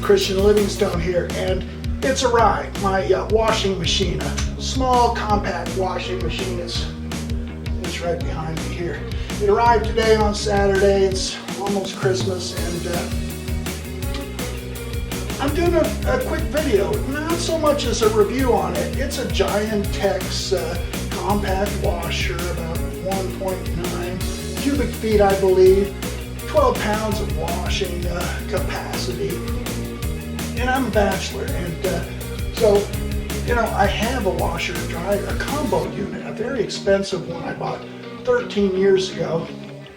Christian Livingstone here, and it's arrived. My washing machine, a small compact washing machine. It's right behind me here. It arrived today on Saturday. It's almost Christmas, and I'm doing a quick video, not so much as a review on it. It's a Giantex compact washer, about 1.9 cubic feet, I believe, 12 pounds of washing capacity. And I'm a bachelor, and so, you know, I have a washer and dryer, a combo unit, a very expensive one I bought 13 years ago.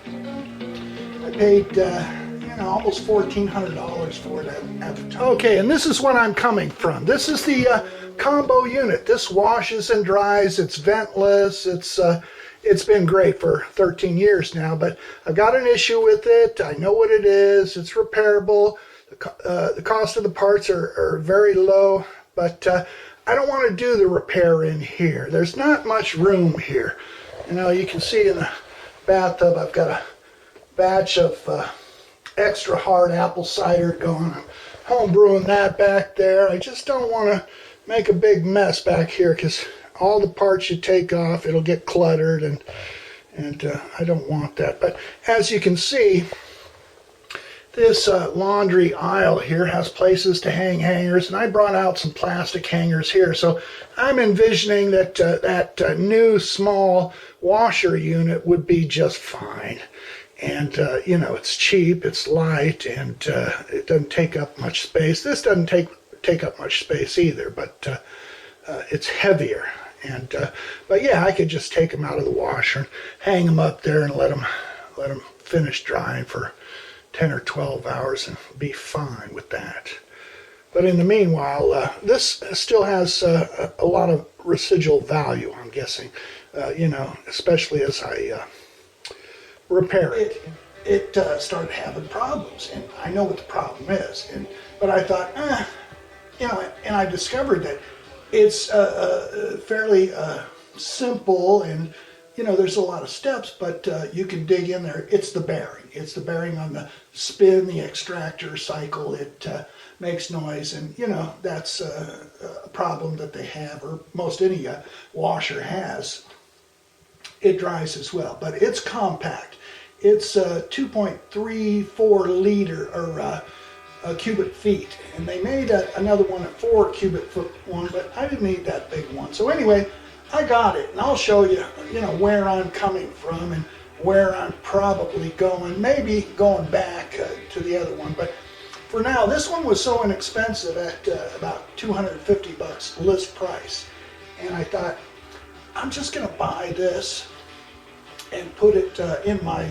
I paid, almost $1,400 for it at the time. Okay, and this is what I'm coming from. This is the combo unit. This washes and dries. It's ventless. It's been great for 13 years now, but I've got an issue with it. I know what it is. It's repairable. The cost of the parts are very low, but I don't want to do the repair in here. There's not much room here. You know, you can see in the bathtub I've got a batch of extra hard apple cider going. I'm home brewing that back there. I just don't want to make a big mess back here because all the parts you take off, it'll get cluttered, and I don't want that. But as you can see, this laundry aisle here has places to hang hangers, and I brought out some plastic hangers here. So I'm envisioning that that new small washer unit would be just fine. And, you know, it's cheap, it's light, and it doesn't take up much space. This doesn't take up much space either, but it's heavier. And but yeah, I could just take them out of the washer and hang them up there and let them finish drying for 10 or 12 hours and be fine with that. But in the meanwhile, this still has a lot of residual value, I'm guessing, you know, especially as I repair it. It started having problems, and I know what the problem is. But I thought, you know, and I discovered that it's fairly simple, and you know, there's a lot of steps, but you can dig in there. It's the bearing. It's the bearing on the spin, the extractor cycle. It makes noise, and you know, that's a problem that they have, or most any washer has. It dries as well, but it's compact. It's 2.34 liter or cubic feet, and they made another one at 4 cubic foot one, but I didn't need that big one. So anyway, I got it, and I'll show you, you know, where I'm coming from and where I'm probably going, maybe going back to the other one. But for now, this one was so inexpensive at about $250 list price, and I thought, I'm just going to buy this and put it in my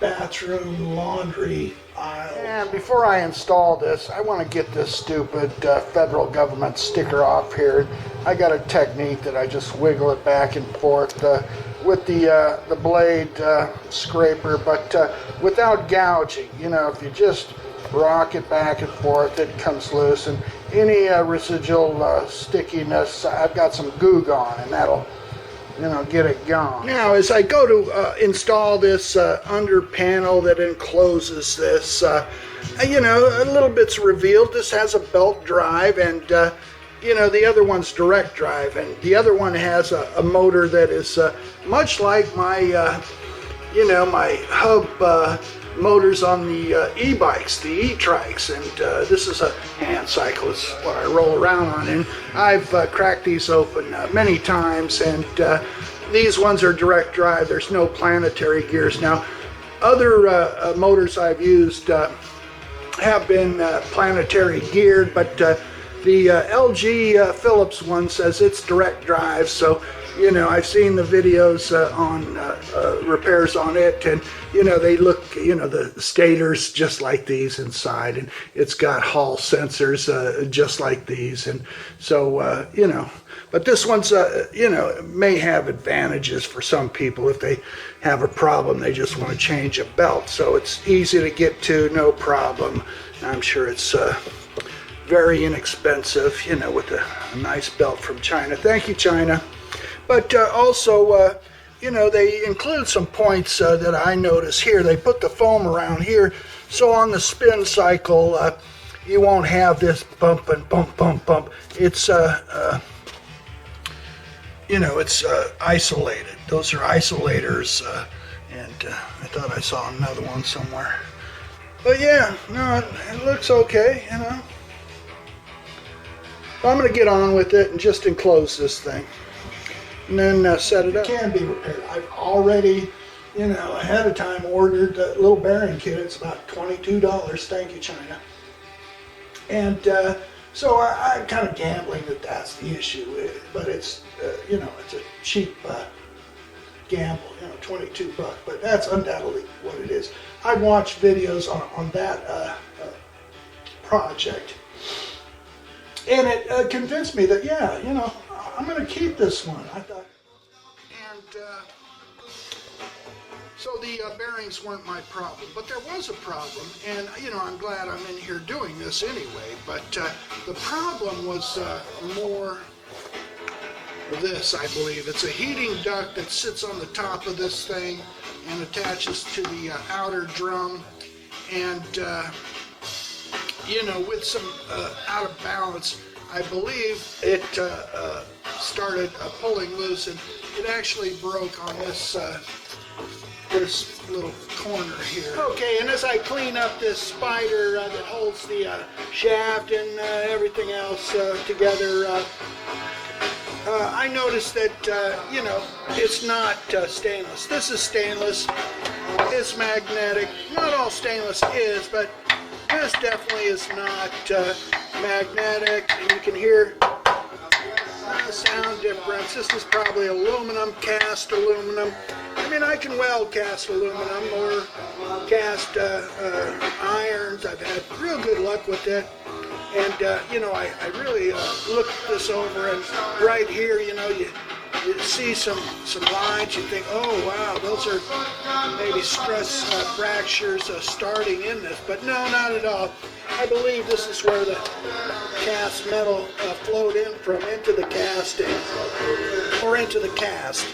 bathroom laundry aisle. And before I install this, I want to get this stupid federal government sticker off here. I got a technique that I just wiggle it back and forth with the blade scraper, but without gouging. You know, if you just rock it back and forth, it comes loose, and any residual stickiness, I've got some Goo Gone, and that'll, you know, get it gone. Now, as I go to install this under panel that encloses this, you know, a little bit's revealed. This has a belt drive, and you know, the other one's direct drive, and the other one has a motor that is much like my, you know, my hub motors on the e-bikes, the e-trikes, and this is a hand cycle. It's what I roll around on, and I've cracked these open many times, and these ones are direct drive. There's no planetary gears. Now, other motors I've used have been planetary geared, but the LG Philips one says it's direct drive, so you know, I've seen the videos on repairs on it, and you know, they look, you know, the stators just like these inside, and it's got Hall sensors just like these, and so you know, but this one's you know, may have advantages for some people if they have a problem, they just want to change a belt. So it's easy to get to, no problem. I'm sure it's very inexpensive, you know, with a nice belt from China. Thank you, China. But also, you know, they include some points that I notice here. They put the foam around here, so on the spin cycle, you won't have this bump and bump, bump, bump. It's, you know, it's isolated. Those are isolators, and I thought I saw another one somewhere. But yeah, no, it looks okay, you know. I'm going to get on with it and just enclose this thing, and then set it up. It can be repaired. I've already, you know, ahead of time ordered the little bearing kit. It's about $22. Thank you, China. And so I'm kind of gambling that that's the issue, but it's, you know, it's a cheap gamble, you know, $22, but that's undoubtedly what it is. I watched videos on that project, and it convinced me that, yeah, you know, I'm going to keep this one. I thought, and so the bearings weren't my problem, but there was a problem, and you know, I'm glad I'm in here doing this anyway, but the problem was more this, I believe. It's a heating duct that sits on the top of this thing and attaches to the outer drum, and you know, with some out of balance, I believe it started pulling loose, and it actually broke on this this little corner here. Okay, and as I clean up this spider that holds the shaft and everything else together, I noticed that, you know, it's not stainless. This is stainless. It's magnetic. Not all stainless is, but this definitely is not magnetic. And you can hear the sound difference. This is probably aluminum, cast aluminum. I mean, I can weld cast aluminum or cast irons. I've had real good luck with it. And, you know, I really looked this over, and right here, you know, you see some lines. You think, oh, wow, those are maybe stress fractures starting in this. But no, not at all. I believe this is where the cast metal flowed in from into the casting or into the cast.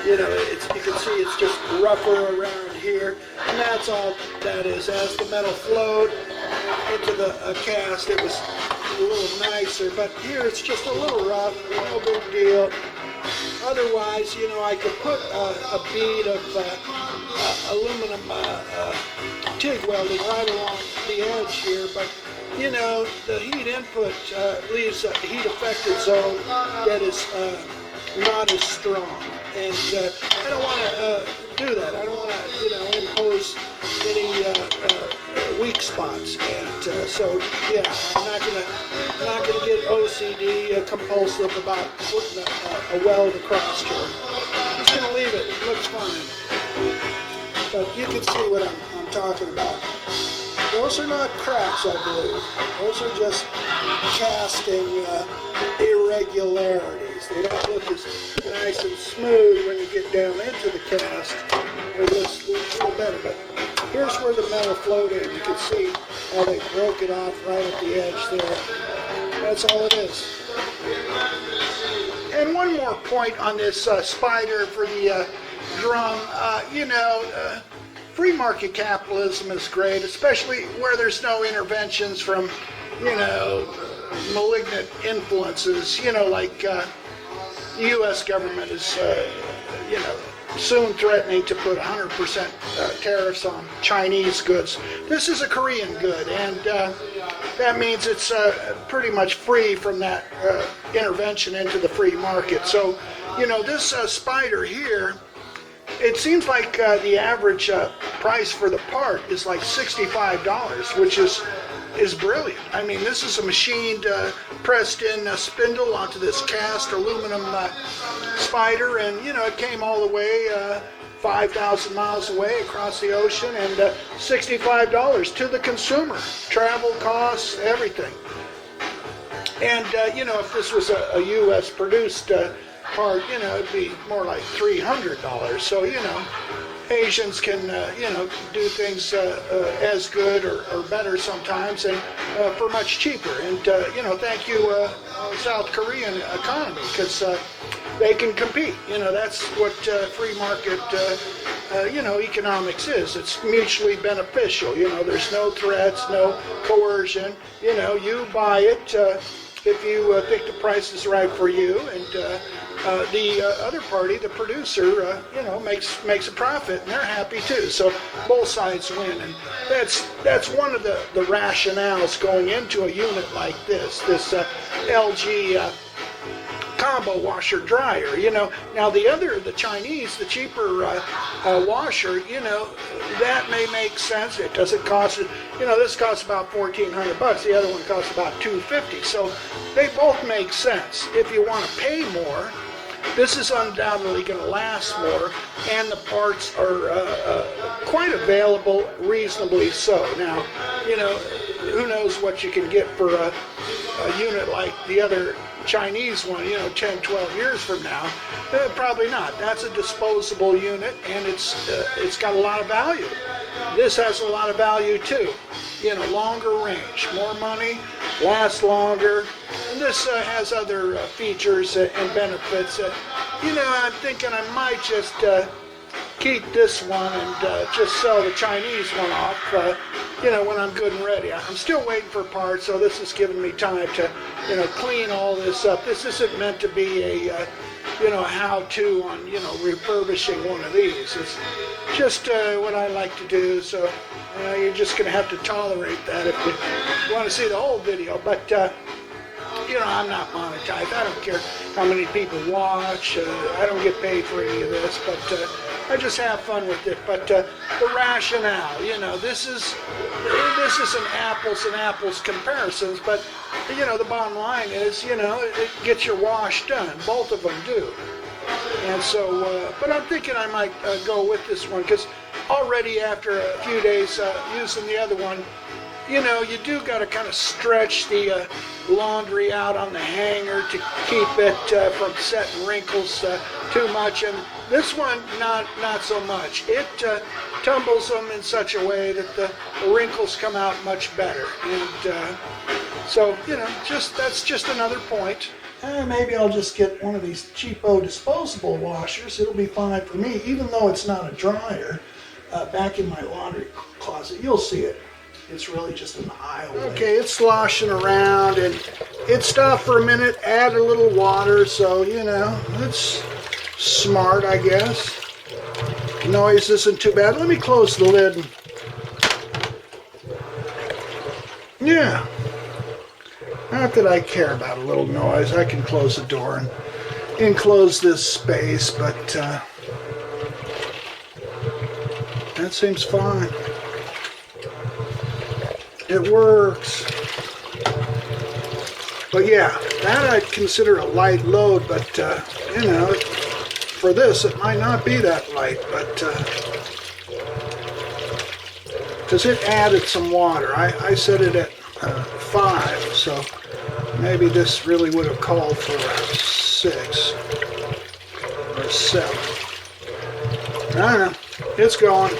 You know, you can see it's just rougher around here, and that's all that is. As the metal flowed into the cast, it was a little nicer, but here it's just a little rough, no big deal. Otherwise, you know, I could put a bead of aluminum TIG welding right along the edge here, but you know, the heat input leaves a heat affected zone that is not as strong, and I don't want to do that. I don't want to, you know, impose any weak spots, and so yeah, I'm not gonna get OCD compulsive about putting a weld across here. I'm just gonna leave it. It looks fine, but you can see what I'm talking about. Those are not cracks, I believe. Those are just casting irregularities. They don't look as nice and smooth when you get down into the cast. It looks a little better, but here's where the metal flowed in. You can see how they broke it off right at the edge there. That's all it is. And one more point on this spider for the drum. You know, free market capitalism is great, especially where there's no interventions from, you know, malignant influences, you know, like the U.S. government is, you know, soon threatening to put 100% tariffs on Chinese goods. This is a Korean good, and that means it's pretty much free from that intervention into the free market. So, you know, this spider here, it seems like the average price for the part is like $65, which is brilliant. I mean, this is a machined, pressed-in spindle onto this cast aluminum spider, and you know, it came all the way 5,000 miles away across the ocean, and $65 to the consumer. Travel costs, everything. And you know, if this was a U.S. produced part, you know, it'd be more like $300. So, you know, Asians can, you know, do things as good or better sometimes, and for much cheaper. And, you know, thank you, South Korean economy, because they can compete. You know, that's what free market economics is. It's mutually beneficial. There's no threats, no coercion. You buy it if you think the price is right for you, and the other party, the producer, makes a profit, and they're happy too. So both sides win, and that's one of the rationales going into a unit like this LG combo washer dryer. Now the Chinese, the cheaper washer, that may make sense. It doesn't cost, this costs about $1,400. The other one costs about $250. So they both make sense. If you want to pay more, this is undoubtedly going to last more, and the parts are quite available, reasonably so. Now, who knows what you can get for a unit like the other Chinese one, 10, 12 years from now. Probably not. That's a disposable unit, and it's got a lot of value. This has a lot of value too. Longer range, more money, lasts longer. And this has other features and benefits. I'm thinking I might just keep this one and just sell the Chinese one off, when I'm good and ready. I'm still waiting for parts, so this is giving me time to, clean all this up. This isn't meant to be a, how-to on, refurbishing one of these. It's just what I like to do, so you're just going to have to tolerate that if you want to see the whole video. But, I'm not monetized. I don't care how many people watch. I don't get paid for any of this, but I just have fun with it. But the rationale, this is an apples and apples comparisons, but the bottom line is, it gets your wash done. Both of them do. And so, but I'm thinking I might go with this one, because already after a few days using the other one, you do got to kind of stretch the laundry out on the hanger to keep it from setting wrinkles too much. And this one, not so much. It tumbles them in such a way that the wrinkles come out much better. And so, that's just another point. Maybe I'll just get one of these cheapo disposable washers. It'll be fine for me, even though it's not a dryer. Back in my laundry closet, you'll see it. It's really just an aisle. Okay, it's sloshing around, and it stopped for a minute, add a little water, so, it's smart, I guess. Noise isn't too bad. Let me close the lid. Yeah. Not that I care about a little noise. I can close the door and enclose this space, but that seems fine. It works. But yeah, that I'd consider a light load, but for this it might not be that light, but because it added some water. I set it at 5, so maybe this really would have called for 6 or 7. I don't know. It's going.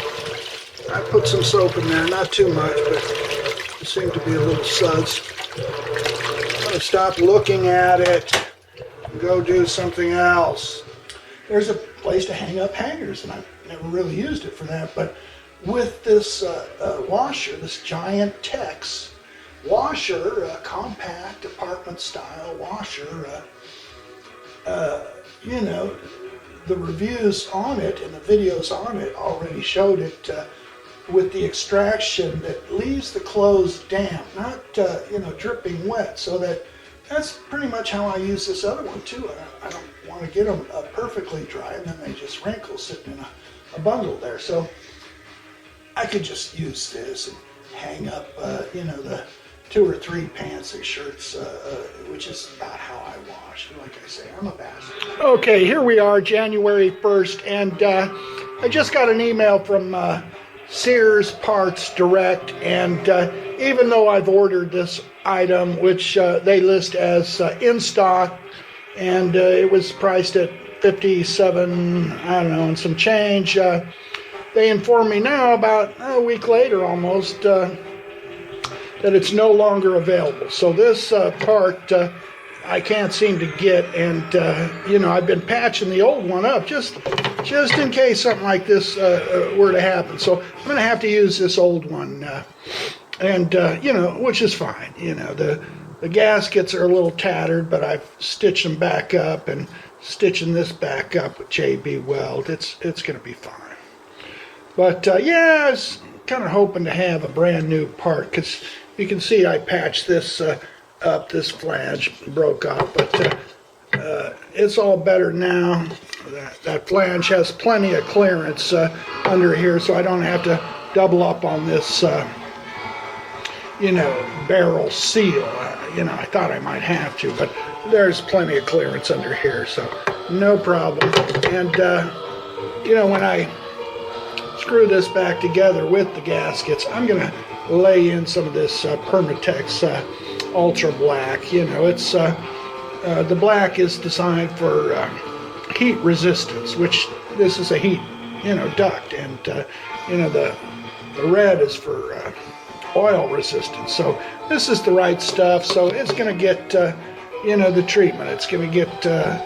I put some soap in there, not too much, but it seemed to be a little suds. I'm going to stop looking at it and go do something else. There's a place to hang up hangers, and I've never really used it for that, but with this washer, this Giantex washer, compact apartment style washer, the reviews on it and the videos on it already showed it with the extraction that leaves the clothes damp, not dripping wet. So that's pretty much how I use this other one too. I don't want to get them perfectly dry, and then they just wrinkle sitting in a bundle there. So I could just use this and hang up, the 2 or 3 pants and shirts, which is about how I wash. Like I say, I'm a bastard. Okay, here we are, January 1st, and I just got an email from Sears Parts Direct, and even though I've ordered this item, which they list as in stock, and it was priced at $57, I don't know, and some change, they inform me now, about a week later almost, that it's no longer available. So this part I can't seem to get, and you know, I've been patching the old one up just in case something like this were to happen. So I'm going to have to use this old one, and you know, which is fine. You know, the gaskets are a little tattered, but I've stitched them back up, and stitching this back up with JB Weld, it's going to be fine. But yeah, I was kind of hoping to have a brand new part, because you can see I patched this up. This flange broke off, but it's all better now. That flange has plenty of clearance under here, so I don't have to double up on this you know, barrel seal. You know, I thought I might have to, but there's plenty of clearance under here, so no problem. And you know, when I screw this back together with the gaskets, I'm gonna lay in some of this Permatex Ultra Black. You know, it's the black is designed for heat resistance, which this is a heat, you know, duct, and you know, the red is for oil resistance. So this is the right stuff. So it's going to get you know, the treatment. It's going to get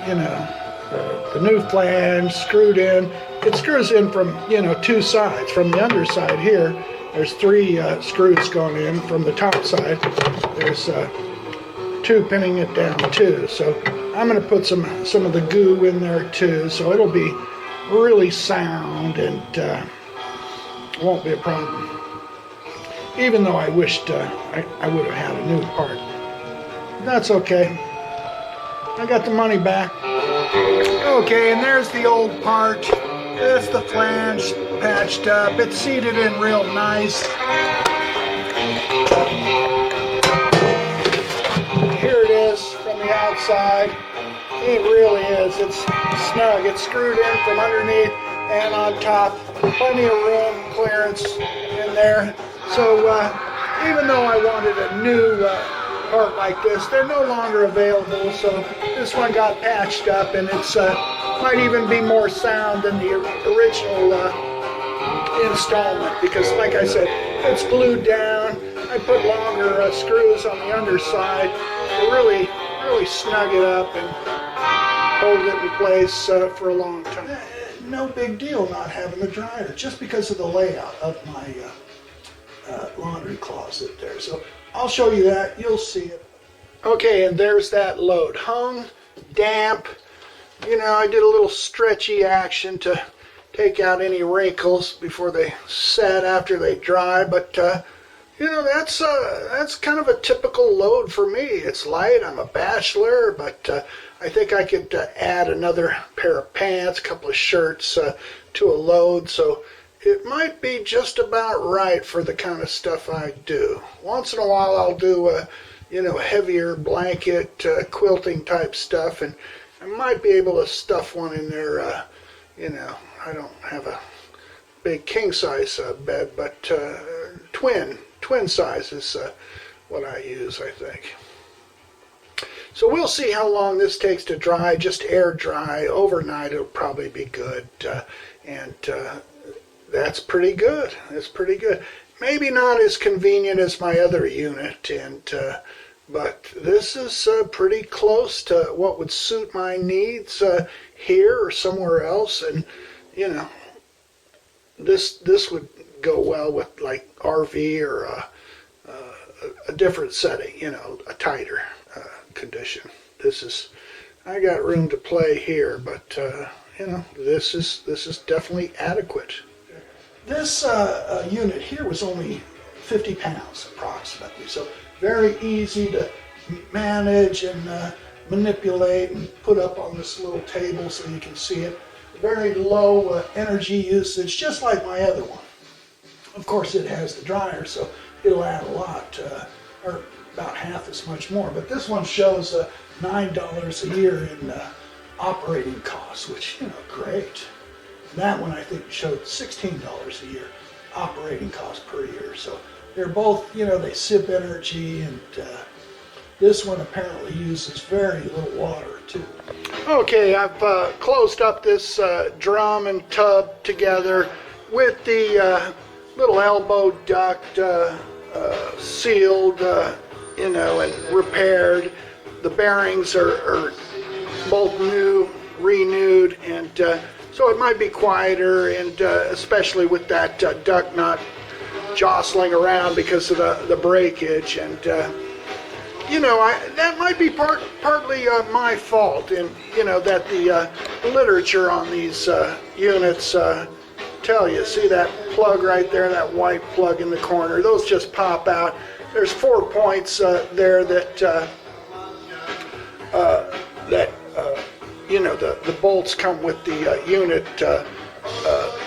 you know, the new flange screwed in. It screws in from, you know, two sides. From the underside here, there's 3 screws going in. From the top side, there's 2 pinning it down too. So I'm going to put some of the goo in there too, so it'll be really sound, and won't be a problem. Even though I wished I would have had a new part. That's okay. I got the money back. Okay, and there's the old part. There's the flange patched up. It's seated in real nice. Here it is from the outside. It really is. It's snug. It's screwed in from underneath and on top. Plenty of room, clearance in there. So even though I wanted a new part like this, they're no longer available. So this one got patched up, and it's might even be more sound than the original installment, because like I said, it's glued down. I put longer screws on the underside to really snug it up and hold it in place for a long time. No big deal not having the dryer, just because of the layout of my laundry closet there. So I'll show you that. You'll see it. Okay, and there's that load. Hung, damp. You know, I did a little stretchy action to take out any wrinkles before they set after they dry, but you know, that's kind of a typical load for me. It's light. I'm a bachelor, but I think I could add another pair of pants, a couple of shirts to a load, so it might be just about right for the kind of stuff I do. Once in a while I'll do you know, heavier blanket quilting type stuff, and I might be able to stuff one in there. You know, I don't have a big king size bed, but twin size is what I use, I think. So we'll see how long this takes to dry. Just air dry overnight, it'll probably be good, and that's pretty good. That's pretty good. Maybe not as convenient as my other unit, and but this is pretty close to what would suit my needs here or somewhere else. And you know, this would go well with like RV or a different setting. You know, a tighter condition. I got room to play here, but you know, this is definitely adequate. This unit here was only 50 pounds approximately, so very easy to manage and manipulate and put up on this little table so you can see it. Very low energy usage, just like my other one. Of course, it has the dryer, so it'll add a lot, or about half as much more. But this one shows $9 a year in operating costs, which, you know, great. That one I think showed $16 a year operating costs per year. So they're both, you know, they sip energy, and this one apparently uses very little water too. Okay, I've closed up this drum and tub together with the little elbow duct sealed, you know, and repaired. the bearings are both new, renewed, and so it might be quieter, and especially with that duct not jostling around because of the breakage. And you know, that might be partly my fault, and you know that the literature on these units tell you. See that plug right there, that white plug in the corner? Those just pop out. There's 4 points there that you know, the bolts come with the unit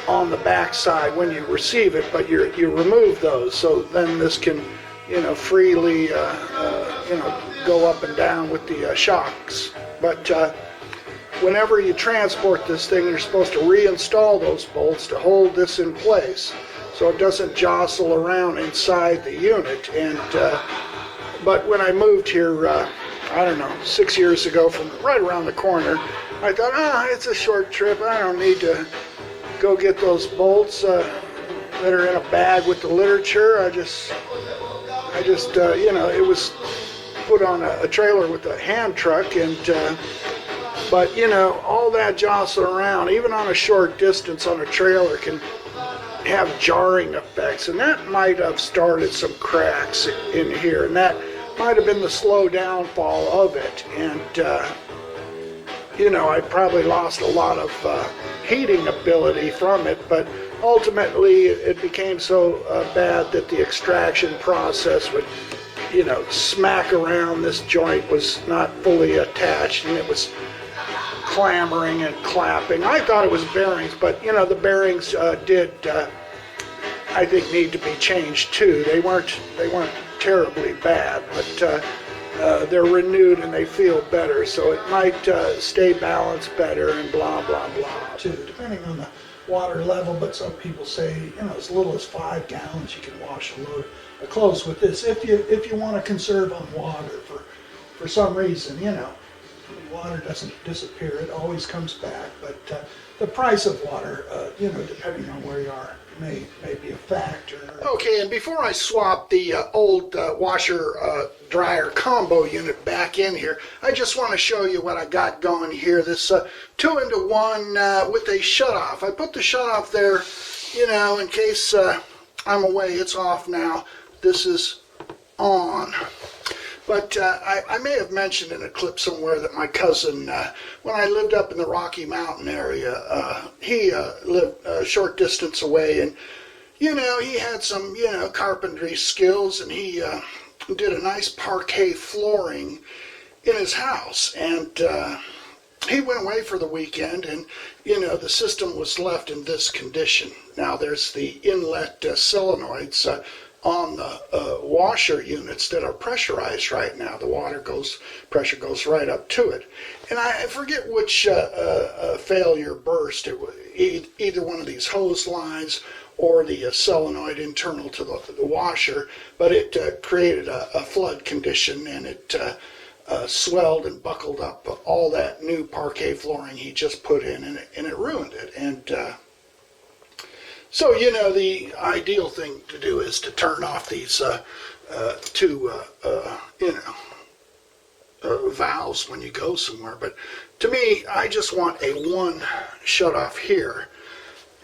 on the back side when you receive it, but you remove those, so then this can, you know, freely you know, go up and down with the shocks. But whenever you transport this thing, you're supposed to reinstall those bolts to hold this in place so it doesn't jostle around inside the unit. And but when I moved here, I don't know, 6 years ago, from right around the corner, I thought, it's a short trip. I don't need to go get those bolts that are in a bag with the literature. I just you know, it was put on a trailer with a hand truck, and but you know, all that jostling around, even on a short distance on a trailer, can have jarring effects, and that might have started some cracks in here, and that might have been the slow downfall of it. And you know, I probably lost a lot of heating ability from it, but ultimately it became so bad that the extraction process would, you know, smack around. This joint was not fully attached, and it was clamoring and clapping. I thought it was bearings, but you know, the bearings did I think need to be changed too. They weren't terribly bad, but they're renewed and they feel better, so it might stay balanced better and blah blah blah too, depending on the water level. But some people say, you know, as little as 5 gallons you can wash a load of clothes with this, if you want to conserve on water for some reason. You know, water doesn't disappear, it always comes back, but the price of water, you know, depending on where you are, may be a factor. Okay, and before I swap the old washer dryer combo unit back in here, I just want to show you what I got going here. This 2-in-1 with a shutoff. I put the shutoff there, you know, in case I'm away. It's off now. This is on. But I may have mentioned in a clip somewhere that my cousin, when I lived up in the Rocky Mountain area, he lived a short distance away, and, you know, he had some, you know, carpentry skills, and he did a nice parquet flooring in his house. And he went away for the weekend, and, you know, the system was left in this condition. Now, there's the inlet solenoids on the washer units that are pressurized right now. The pressure goes right up to it. And I forget which failure burst. It was either one of these hose lines or the solenoid internal to the washer, but it created a flood condition, and it swelled and buckled up all that new parquet flooring he just put in, and it ruined it. And so, you know, the ideal thing to do is to turn off these two, you know, valves when you go somewhere. But to me, I just want a one shut off here.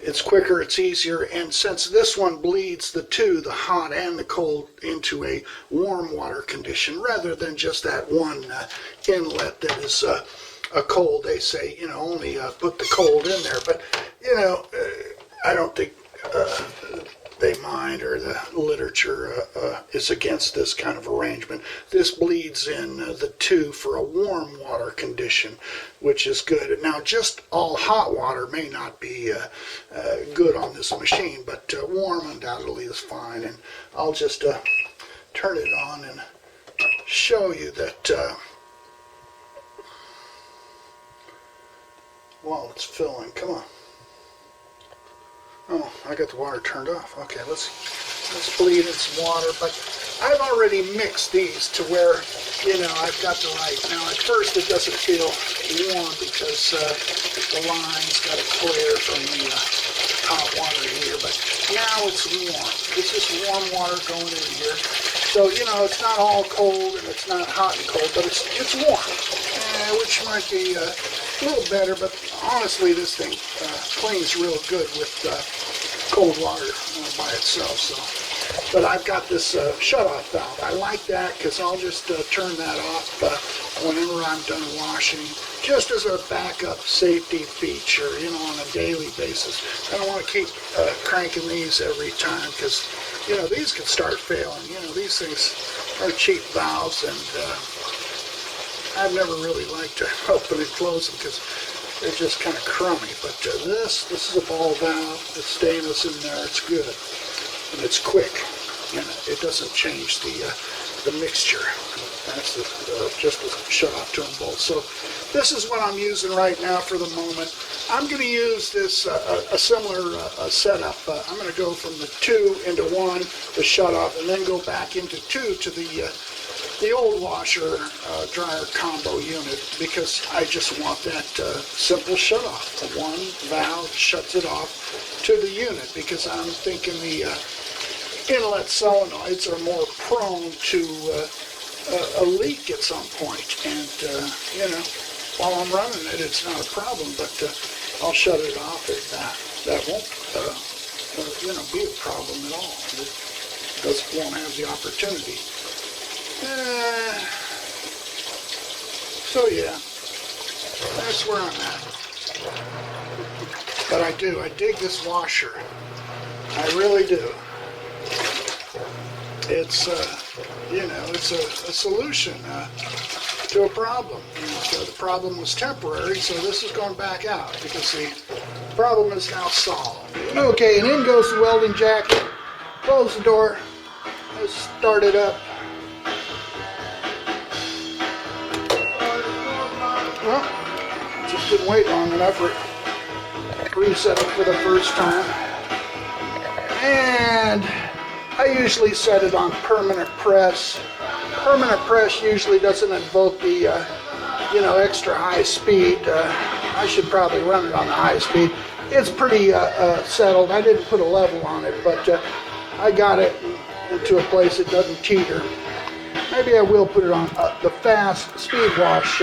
It's quicker, it's easier, and since this one bleeds the two, the hot and the cold, into a warm water condition, rather than just that one inlet that is a cold. They say, you know, only put the cold in there, but, you know, I don't think they mind, or the literature is against this kind of arrangement. This bleeds in the two for a warm water condition, which is good. Now, just all hot water may not be good on this machine, but warm undoubtedly is fine. And I'll just turn it on and show you that while it's filling. Come on. Oh, I got the water turned off. Okay, let's bleed in some water. But I've already mixed these to where, you know, I've got the right. Now, at first it doesn't feel warm because the line's got to clear from the hot water here. But now it's warm. This is warm water going in here. So, you know, it's not all cold and it's not hot and cold, but it's warm, which might be a little better, but honestly, this thing cleans real good with cold water by itself. So, but I've got this shut-off valve. I like that because I'll just turn that off whenever I'm done washing, just as a backup safety feature, you know, on a daily basis. I don't want to keep cranking these every time because, you know, these can start failing. You know, these things are cheap valves, and I've never really liked to open and close them because they're just kind of crummy. But this is a ball valve. It's stainless in there. It's good, and it's quick. You know, it doesn't change the mixture. That's just a shut off to them both. So this is what I'm using right now for the moment. I'm going to use this a similar setup. I'm going to go from the 2 into 1, the shut off, and then go back into 2 to the old washer dryer combo unit, because I just want that simple shut off. The one valve shuts it off to the unit, because I'm thinking the inlet solenoids are more prone to a leak at some point, and you know, while I'm running it, it's not a problem, but I'll shut it off. That won't you know, be a problem at all. It won't have the opportunity. So yeah, that's where I'm at. But I dig this washer. I really do. It's you know, it's a solution to a problem. And so the problem was temporary, so this is going back out because the problem is now solved. Okay, and in goes the welding jacket. Close the door. Let's start it up. Well, just didn't wait long enough for it to reset it for the first time. And I usually set it on permanent press. Permanent press usually doesn't invoke the, you know, extra high speed. I should probably run it on the high speed. It's pretty settled. I didn't put a level on it, but I got it into a place that doesn't teeter. Maybe I will put it on the fast speed wash.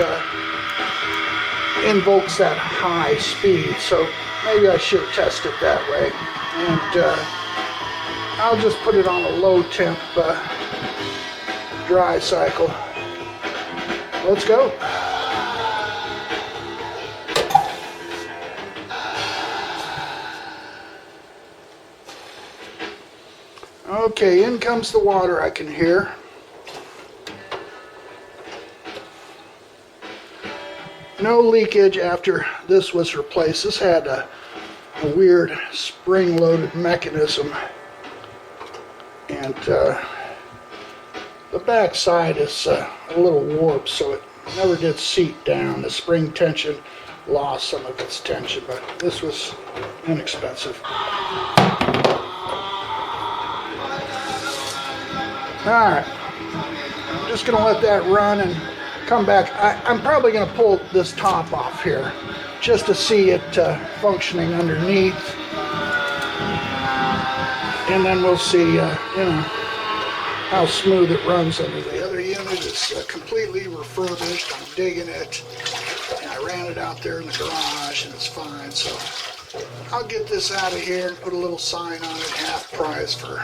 Invokes that high speed, so maybe I should test it that way. And I'll just put it on a low temp dry cycle. Let's go. Okay, in comes the water, I can hear. No leakage after this was replaced. This had a weird spring-loaded mechanism, and the back side is a little warped, so it never did seat down. The spring tension lost some of its tension, but this was inexpensive. Alright, I'm just going to let that run and come back. I'm probably going to pull this top off here just to see it functioning underneath, and then we'll see you know, how smooth it runs under. The other unit is completely refurbished. I'm digging it. And I ran it out there in the garage and it's fine, so I'll get this out of here and put a little sign on it, half price for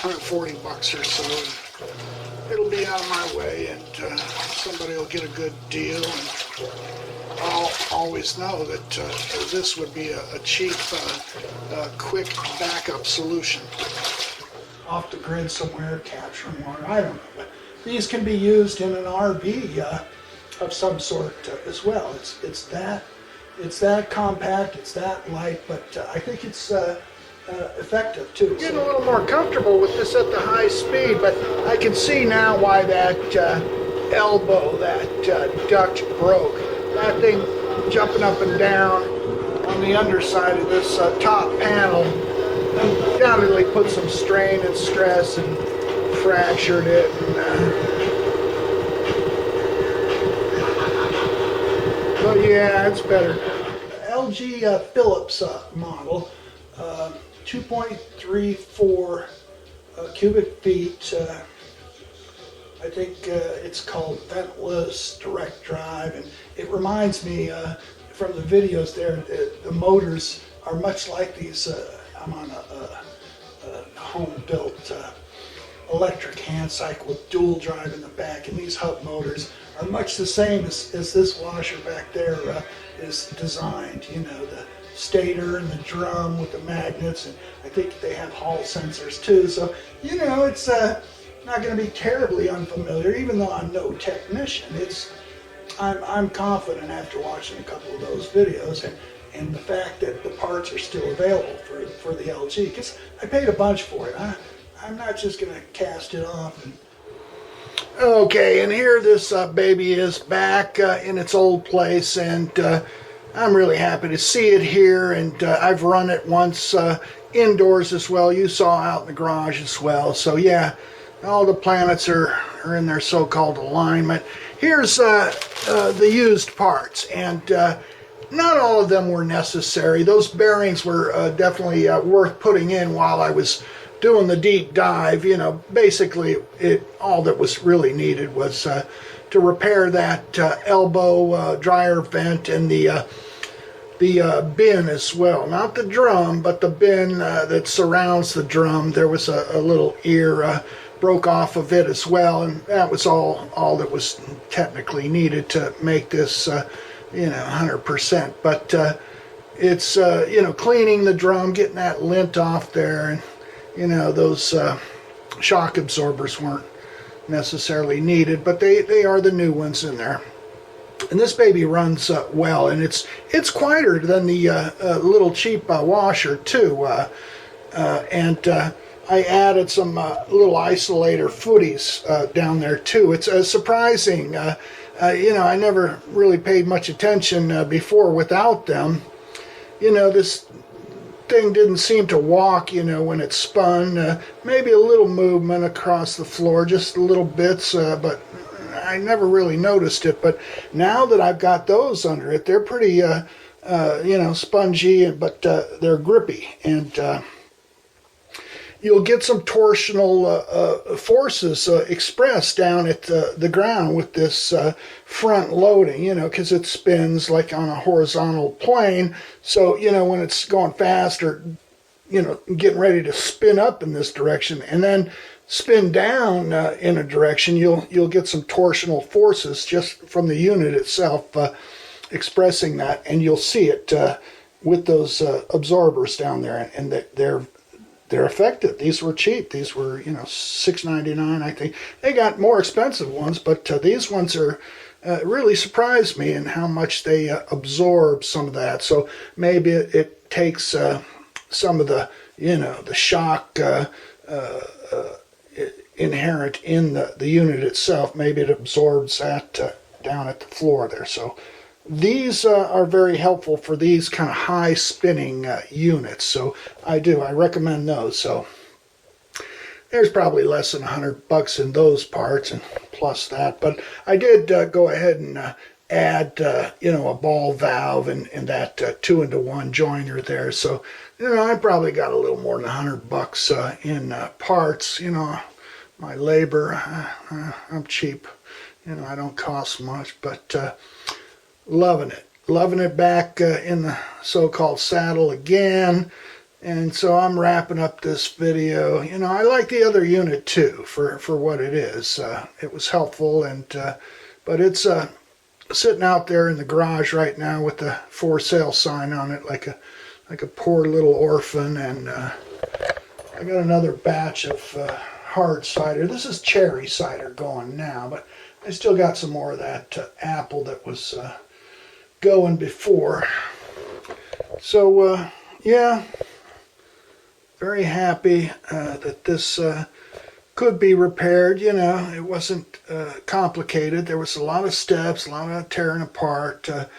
140 bucks or so. It'll be out of my way, and somebody will get a good deal, and I'll always know that this would be a cheap, quick backup solution. Off the grid somewhere, capturing water, I don't know, but these can be used in an RV of some sort as well. It's that compact, it's that light, but I think it's effective too. Getting a little more comfortable with this at the high speed, but I can see now why that elbow, that duct broke. That thing jumping up and down on the underside of this top panel undoubtedly put some strain and stress and fractured it. But yeah, it's better. LG Philips model. 2.34 cubic feet I think it's called ventless direct drive, and it reminds me from the videos there, the motors are much like these. I'm on a home-built electric hand cycle with dual drive in the back, and these hub motors are much the same as this washer back there is designed. You know, the stator and the drum with the magnets, and I think they have hall sensors too. So, you know, it's not going to be terribly unfamiliar, even though I'm no technician. I'm confident after watching a couple of those videos, and the fact that the parts are still available for the LG, because I paid a bunch for it. I'm not just going to cast it off. Okay, and here this baby is back in its old place, and I'm really happy to see it here, and I've run it once indoors as well. You saw out in the garage as well. So yeah, all the planets are in their so-called alignment. Here's the used parts, and not all of them were necessary. Those bearings were definitely worth putting in while I was doing the deep dive. You know, basically all that was really needed was to repair that elbow dryer vent and the bin as well. Not the drum, but the bin that surrounds the drum. There was a little ear broke off of it as well, and that was all that was technically needed to make this 100%. But it's cleaning the drum, getting that lint off there, and those shock absorbers weren't necessarily needed, but they are the new ones in there. And this baby runs well, and it's quieter than the little cheap washer too. And I added some little isolator footies down there too. It's surprising. I never really paid much attention before without them. This thing didn't seem to walk, when it spun. Maybe a little movement across the floor, just little bits, but I never really noticed it. But now that I've got those under it, they're pretty, spongy, but they're grippy. And you'll get some torsional forces expressed down at the ground with this front loading, because it spins like on a horizontal plane. So, when it's going fast or, getting ready to spin up in this direction and then spin down in a direction, you'll get some torsional forces just from the unit itself expressing that, and you'll see it with those absorbers down there, and they're effective. These were cheap. These were, $6.99, I think. They got more expensive ones, but these ones are really surprised me in how much they absorb some of that. So maybe it takes some of the, the shock inherent in the unit itself. Maybe it absorbs that down at the floor there. So these are very helpful for these kind of high spinning units. So I recommend those. So there's probably less than $100 in those parts, and plus that. But I did go ahead and add, a ball valve and that 2-into-1 joiner there. So, I probably got a little more than $100 in parts. My labor, I'm cheap. I don't cost much, but loving it back in the so-called saddle again. And so I'm wrapping up this video. I like the other unit too for what it is. It was helpful, and but it's sitting out there in the garage right now with the for sale sign on it, like a poor little orphan. And I got another batch of hard cider. This is cherry cider going now, but I still got some more of that apple that was going before. So yeah, very happy that this could be repaired. It wasn't complicated. There was a lot of steps, a lot of tearing apart to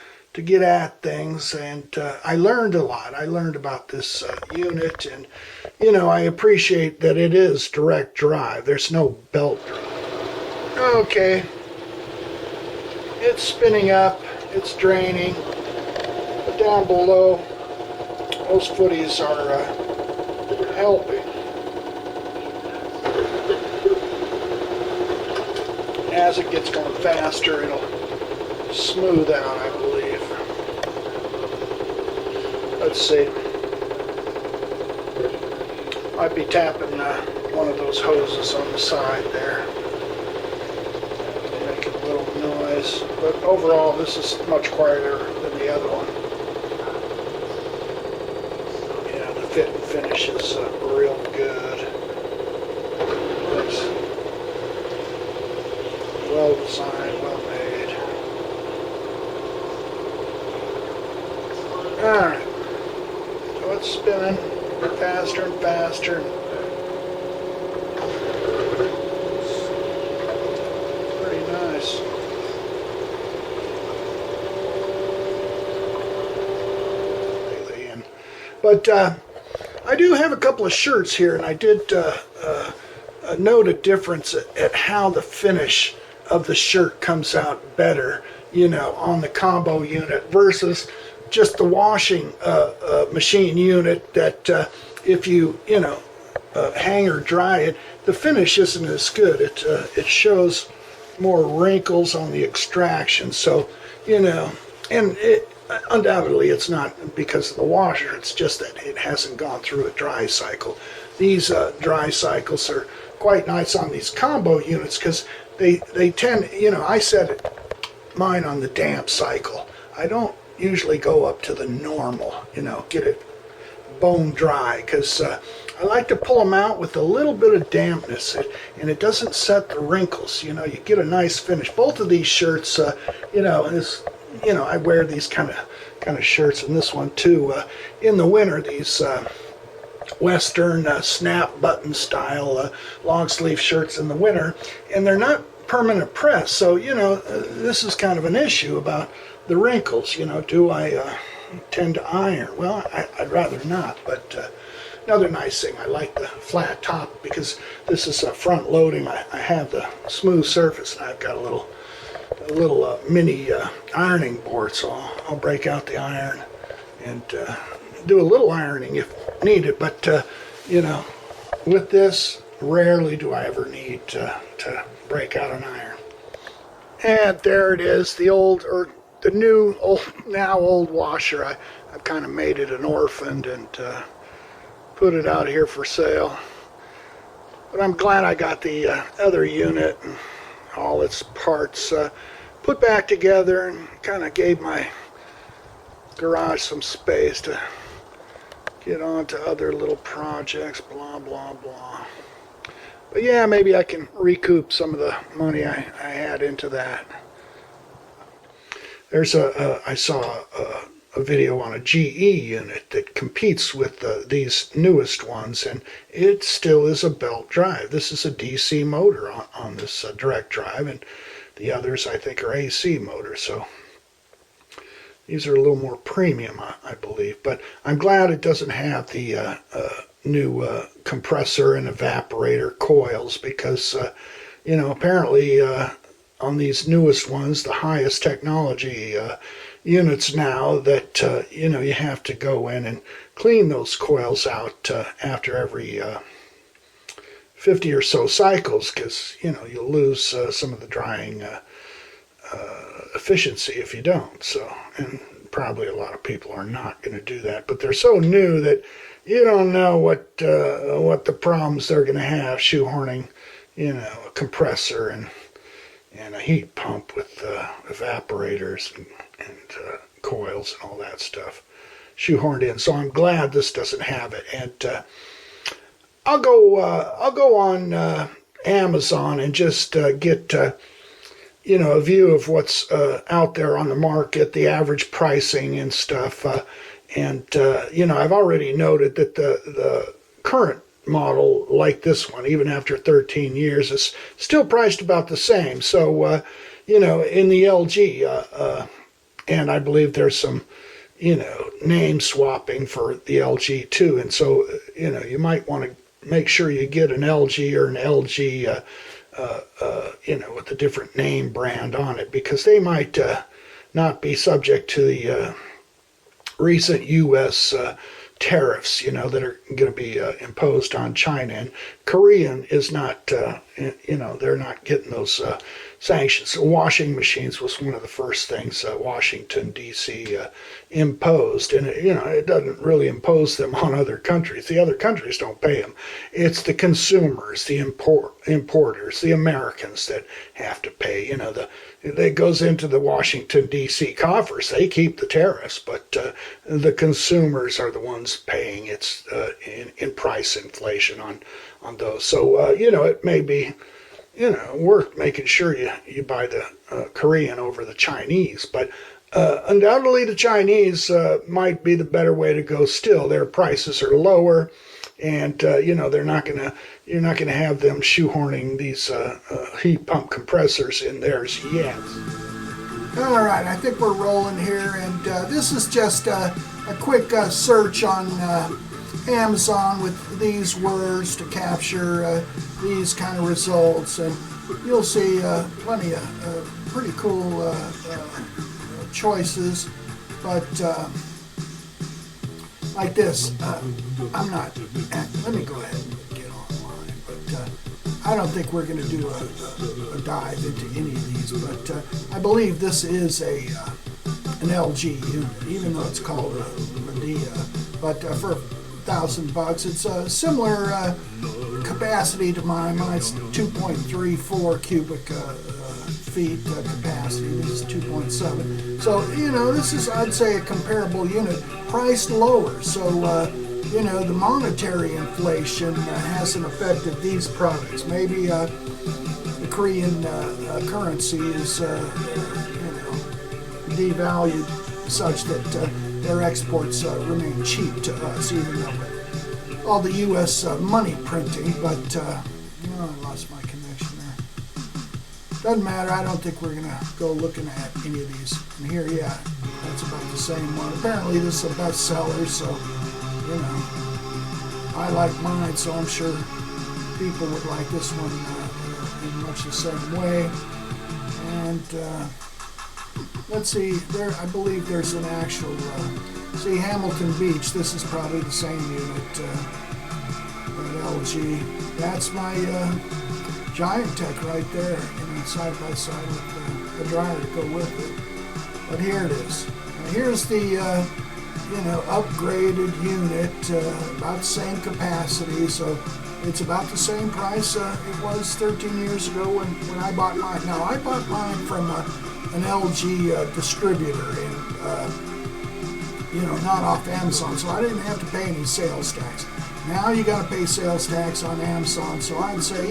get at things, and I learned a lot. I learned about this unit, and I appreciate that it is direct drive. There's no belt drive. Okay, it's spinning up, it's draining, but down below, those footies are helping. as it gets going faster, it'll smooth out, I believe. Let's see. Might be tapping one of those hoses on the side there. Making a little noise. But overall, this is much quieter than the other one. Yeah, the fit and finish is real good. It's well designed, well made. Alright. So it's spinning faster and faster. Pretty nice. But I do have a couple of shirts here, and I did note a difference at how the finish of the shirt comes out better, you know, on the combo unit versus just the washing machine unit that if you hang or dry it, the finish isn't as good. It shows more wrinkles on the extraction. So, and undoubtedly it's not because of the washer. It's just that it hasn't gone through a dry cycle. These dry cycles are quite nice on these combo units because they tend, I set mine on the damp cycle. I don't usually go up to the normal, get it bone dry, because I like to pull them out with a little bit of dampness, and it doesn't set the wrinkles. You get a nice finish. Both of these shirts, I wear these kind of shirts, and this one too. In the winter, these Western snap button style long sleeve shirts in the winter, and they're not permanent press. So this is kind of an issue about the wrinkles. Do I tend to iron? Well, I'd rather not, but another nice thing, I like the flat top because this is front loading. I have the smooth surface, and I've got a little mini ironing board, so I'll break out the iron and do a little ironing if needed. But with this, rarely do I ever need to break out an iron. And there it is, the new, old washer. I've kind of made it an orphan and put it out here for sale. But I'm glad I got the other unit and all its parts put back together, and kind of gave my garage some space to get on to other little projects, blah, blah, blah. But yeah, maybe I can recoup some of the money I had into that. There's I saw a video on a GE unit that competes with these newest ones, and it still is a belt drive. This is a DC motor on this direct drive, and the others I think are AC motors. So these are a little more premium, I believe. But I'm glad it doesn't have the new compressor and evaporator coils, because apparently on these newest ones, the highest technology units now, that you have to go in and clean those coils out after every 50 or so cycles, because you'll lose some of the drying efficiency if you don't. So, and probably a lot of people are not going to do that, but they're so new that you don't know what the problems they're going to have shoehorning a compressor and a heat pump with evaporators and coils and all that stuff shoehorned in. So I'm glad this doesn't have it. And I'll go on Amazon and just get a view of what's out there on the market, the average pricing and stuff. I've already noted that the current model, like this one, even after 13 years, is still priced about the same. So, in the LG, and I believe there's some, name swapping for the LG too. And so, you might want to make sure you get an LG or an LG, with a different name brand on it, because they might not be subject to the recent U.S. Tariffs, that are going to be imposed on China. And Korean is not, they're not getting those sanctions. Washing machines was one of the first things Washington, D.C. Imposed. And, it doesn't really impose them on other countries. The other countries don't pay them. It's the consumers, the importers, the Americans that have to pay. It goes into the Washington, D.C. coffers. They keep the tariffs, but the consumers are the ones paying. It's in price inflation on those. So, it may be, worth making sure you buy the Korean over the Chinese. But undoubtedly the Chinese might be the better way to go still. Their prices are lower. And, you're not going to have them shoehorning these heat pump compressors in theirs yet. All right, I think we're rolling here. And this is just a quick search on Amazon with these words to capture these kind of results. And you'll see plenty of pretty cool choices. But like this, I'm not, let me go ahead and get online, but I don't think we're going to do a dive into any of these, but I believe this is an LG unit, even though it's called a Medea, but for $1,000, it's a similar capacity to mine. Mine's 2.34 cubic feet capacity. This is 2.7. So, this is, I'd say, a comparable unit, priced lower. So, the monetary inflation hasn't affected these products. Maybe the Korean currency is, devalued such that their exports remain cheap to us, even though with all the U.S. Money printing. But, I lost my connection there. Doesn't matter. I don't think we're going to go looking at any of these. And here, yeah, that's about the same one. Apparently, this is a bestseller, so, I like mine, so I'm sure people would like this one in much the same way. And let's see, I believe there's an actual, see, Hamilton Beach, this is probably the same unit, at LG. That's my Giantex right there, side by side with the dryer to go with it. But here it is. Now here's the upgraded unit, about the same capacity, so it's about the same price it was 13 years ago when I bought mine. Now, I bought mine from an LG distributor, and not off Amazon, so I didn't have to pay any sales tax. Now you got to pay sales tax on Amazon, so I'd say,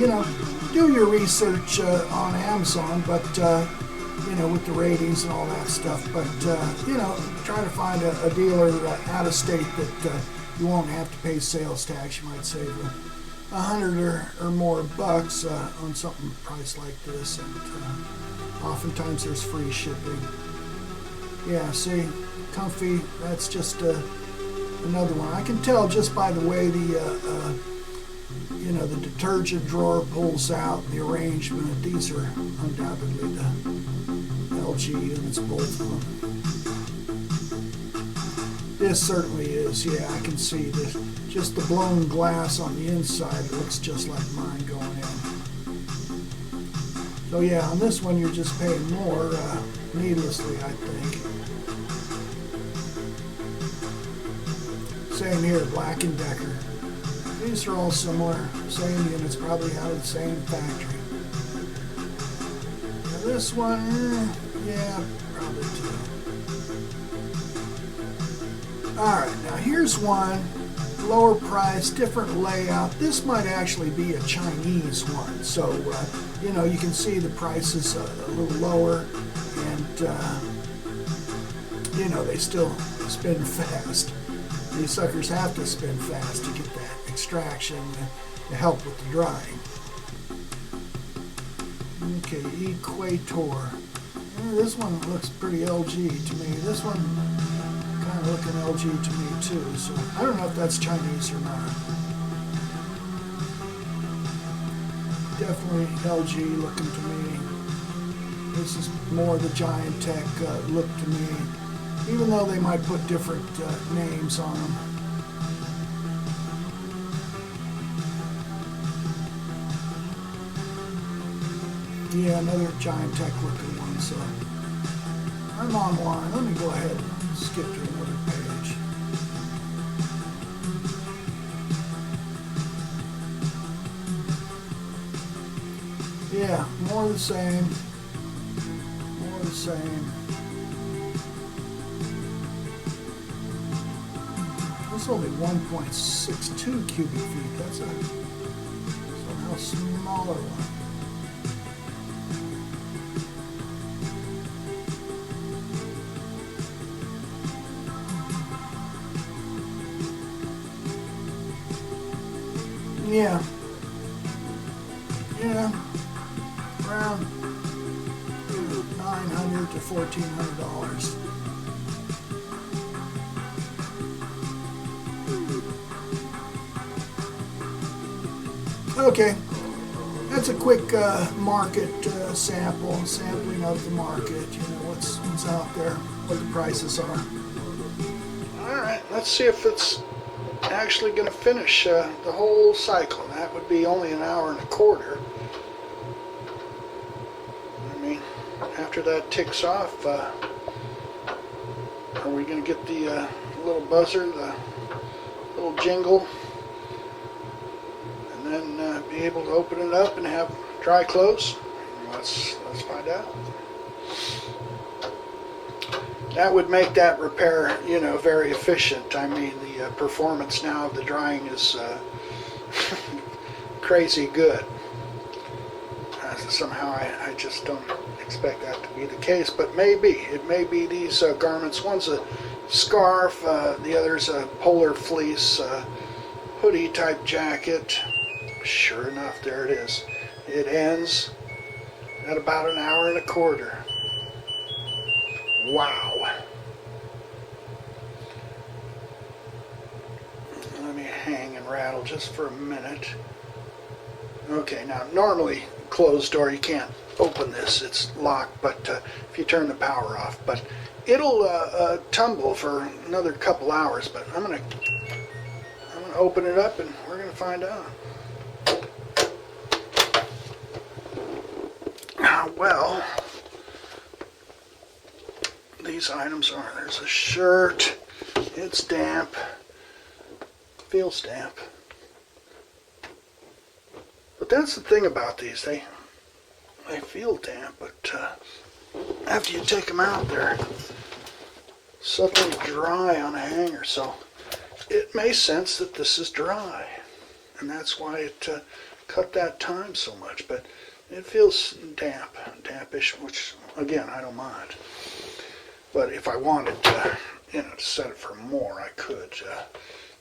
do your research on Amazon, but with the ratings and all that stuff. But, try to find a dealer out of state that you won't have to pay sales tax. You might save $100 or more bucks on something priced like this. And oftentimes there's free shipping. Yeah, see, comfy, that's just another one. I can tell just by the way the detergent drawer pulls out, the arrangement. These are undoubtedly the LG units, both of them. This certainly is, yeah, I can see this. Just the blown glass on the inside, it looks just like mine going in. So yeah, on this one you're just paying more, needlessly, I think. Same here, Black & Decker. These are all similar, same units, probably out of the same factory. Now this one, yeah, probably too. Alright, now here's one, lower price, different layout. This might actually be a Chinese one, so, you can see the price is a little lower, and, they still spin fast. These suckers have to spin fast to get that extraction to help with the drying. Okay, Equator. This one looks pretty LG to me. This one kind of looking LG to me too. So I don't know if that's Chinese or not. Definitely LG looking to me. This is more the Giantex look to me. Even though they might put different names on them. Yeah, another Giantex looking one. So I'm online. Let me go ahead and skip to another page. Yeah, more of the same. More of the same. That's only 1.62 cubic feet. That's a somehow smaller one. Yeah. Yeah. Around $900 to $1,400. Okay, that's a quick market sampling of the market. You know what's out there, what the prices are. All right, let's see if it's actually going to finish the whole cycle. That would be only an hour and a quarter. I mean, after that ticks off, are we going to get the little buzzer, the little jingle, and then be able to open it up and have dry clothes? Let's find out. That would make that repair, you know, very efficient. I mean, the performance now of the drying is crazy good. Somehow I just don't expect that to be the case, but maybe. It may be these garments. One's a scarf, the other's a polar fleece hoodie type jacket. Sure enough, there it is. It ends at about an hour and a quarter. Wow. Let me hang and rattle just for a minute. Okay, now normally closed door, you can't open this, it's locked, but if you turn the power off, but it'll tumble for another couple hours, but I'm gonna open it up and we're gonna find out. Well, these items are, there's a shirt, it's damp, feels damp. But that's the thing about these, they feel damp, but after you take them out, they're suddenly dry on a hanger, so it makes sense that this is dry, and that's why it cut that time so much, but it feels dampish, which, again, I don't mind. But if I wanted to, you know, to set it for more, I could,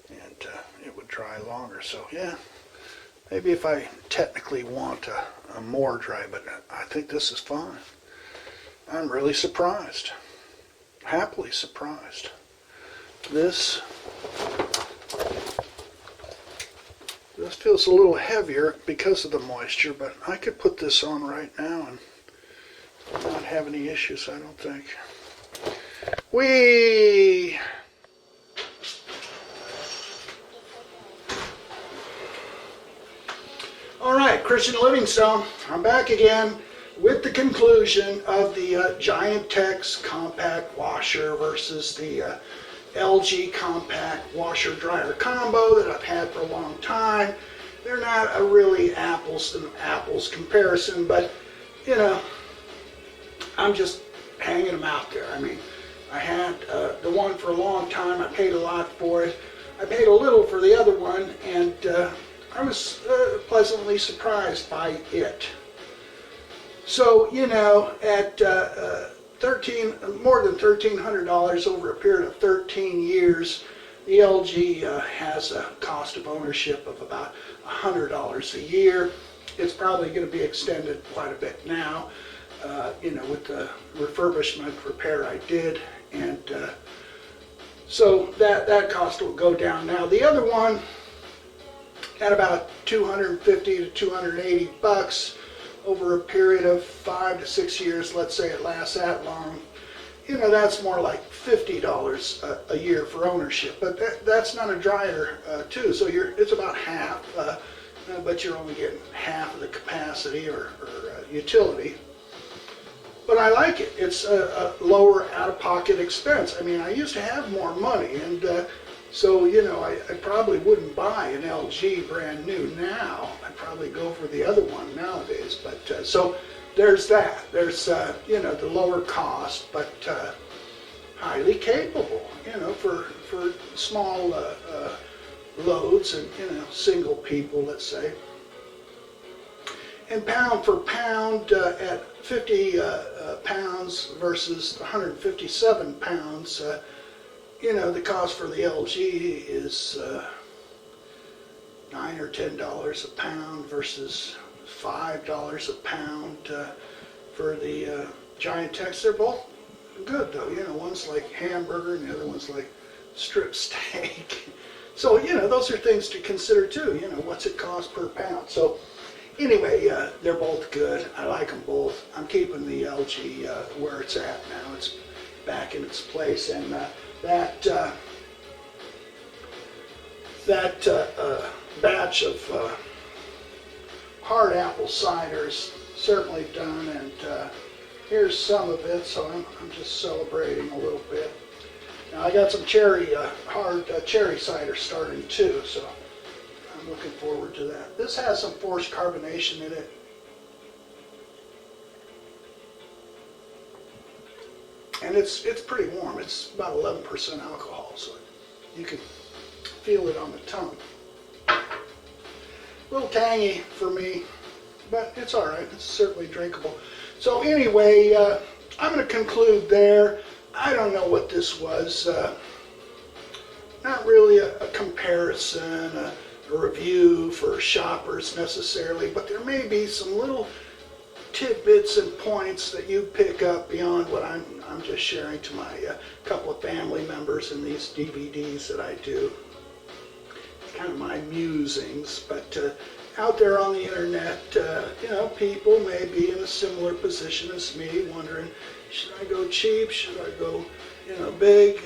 and it would dry longer. So yeah, maybe if I technically want a more dry, but I think this is fine. I'm really surprised, happily surprised. This feels a little heavier because of the moisture, but I could put this on right now and not have any issues, I don't think. Whee! All right, Christian Livingstone, I'm back again with the conclusion of the Giantex Compact Washer versus the LG Compact Washer Dryer combo that I've had for a long time. They're not a really apples to apples comparison, but you know, I'm just hanging them out there. I mean, I had the one for a long time. I paid a lot for it. I paid a little for the other one, and I was pleasantly surprised by it. So, you know, at more than $1,300 over a period of 13 years, the LG has a cost of ownership of about $100 a year. It's probably going to be extended quite a bit now, you know, with the refurbishment repair I did, and so that cost will go down now. The other one at about $250 to $280 over a period of 5 to 6 years. Let's say it lasts that long. You know, that's more like $50 a year for ownership, but that's not a dryer too, so it's about half. but you're only getting half of the capacity or utility. But I like it. It's a lower out-of-pocket expense. I mean, I used to have more money, and so, you know, I probably wouldn't buy an LG brand new now. I'd probably go for the other one nowadays. But so there's that. There's, you know, the lower cost, but highly capable, you know, for small loads and, you know, single people, let's say. And pound for pound, at 50 pounds versus 157 pounds, you know, the cost for the LG is $9 or $10 a pound versus $5 a pound for the Giantex. They're both good though, you know, one's like hamburger and the other one's like strip steak. So, you know, those are things to consider too, you know, what's it cost per pound. So anyway, they're both good. I like them both. I'm keeping the LG where it's at now. It's back in its place, and that batch of hard apple cider's certainly done, and here's some of it, so I'm just celebrating a little bit. Now I got some cherry, hard cherry cider starting too, so I'm looking forward to that. This has some forced carbonation in it. And it's pretty warm. It's about 11% alcohol, so you can feel it on the tongue. A little tangy for me, but it's all right. It's certainly drinkable. So anyway, I'm going to conclude there. I don't know what this was. Not really a comparison, a review for shoppers necessarily, but there may be some little tidbits and points that you pick up beyond what I'm just sharing to my couple of family members in these DVDs that I do. It's kind of my musings, but out there on the internet, you know, people may be in a similar position as me, wondering, should I go cheap? Should I go, you know, big?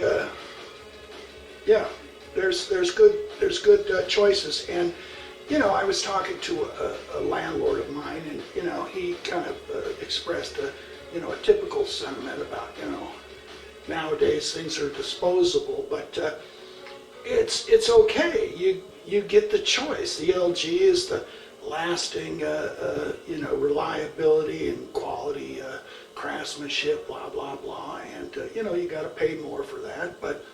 Yeah, there's good choices. And you know, I was talking to a landlord of mine, and you know, he kind of expressed a typical sentiment about, you know, nowadays things are disposable, but it's okay. You get the choice. The LG is the lasting, you know, reliability and quality, craftsmanship, blah blah blah, and you know, you got to pay more for that, but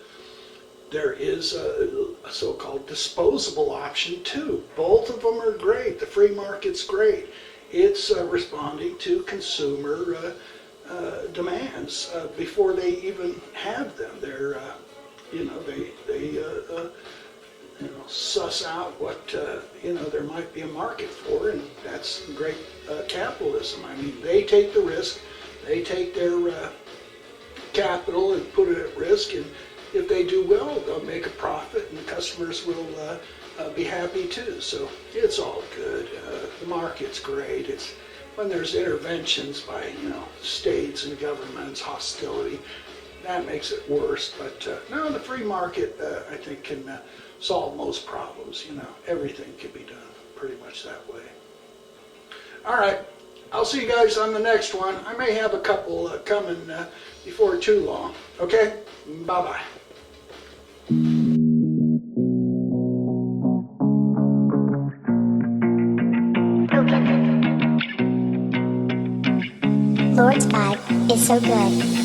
there is a so-called disposable option too. Both of them are great. The free market's great. It's responding to consumer demands before they even have them. They're, you know, they you know, suss out what you know, there might be a market for, and that's great capitalism. I mean, they take the risk. They take their capital and put it at risk, and if they do well, they'll make a profit, and the customers will be happy too. So it's all good. The market's great. It's when there's interventions by, you know, states and governments, hostility, that makes it worse. But no, the free market, I think, can solve most problems. You know, everything can be done pretty much that way. All right. I'll see you guys on the next one. I may have a couple coming before too long. Okay? Bye-bye. Lord's vibe is so good.